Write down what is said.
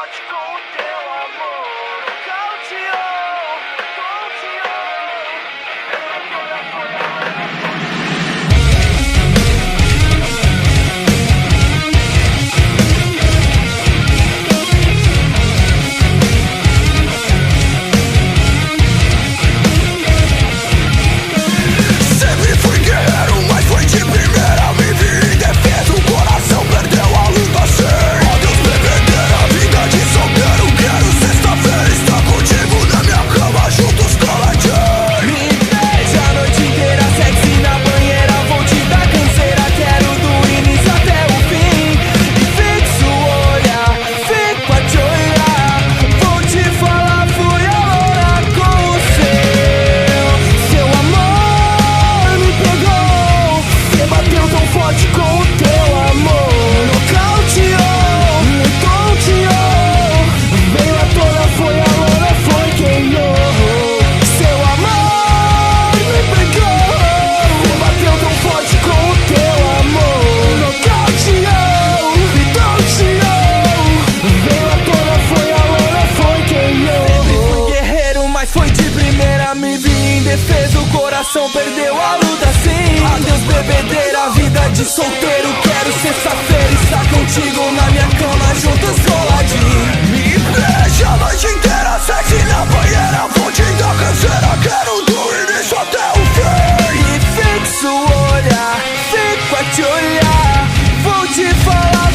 forte com o teu amor. Cautiou, sempre fui guerreiro, mas foi de primeira. Me vi indefeso, o coração perdeu a luta sem. Adeus bebedeira, vida de solteiro. Quero sexta-feira estar contigo na minha cama, juntos coladinho. Me beija a noite inteira, sexy na banheira. Vou te dar canseira, quero do início até o fim. E fixo o olhar, fico a te olhar. Vou te falar, fui a louca com o seu amor me pegou. Você bateu tão forte com o teu amor. Nocauteou, me tonteou. Veio à tona, foi a lona, foi quem errou. Seu amor me pegou. Você bateu tão forte com o teu amor. Nocauteou, me tonteou. Veio à tona, foi a lona, foi quem errou. Sempre fui guerreiro, mas foi de primeira. Me vi indefeso, o coração perdeu a luta sim. Adeus bebedeira, vida de solteiro. Quero sexta-feira estar contigo na minha cama, juntos coladinho. Me beija a noite inteira, sexy na banheira. Vou te dar canseira, quero do início até o fim. E fixo o olhar, fico a te olhar. Vou te falar,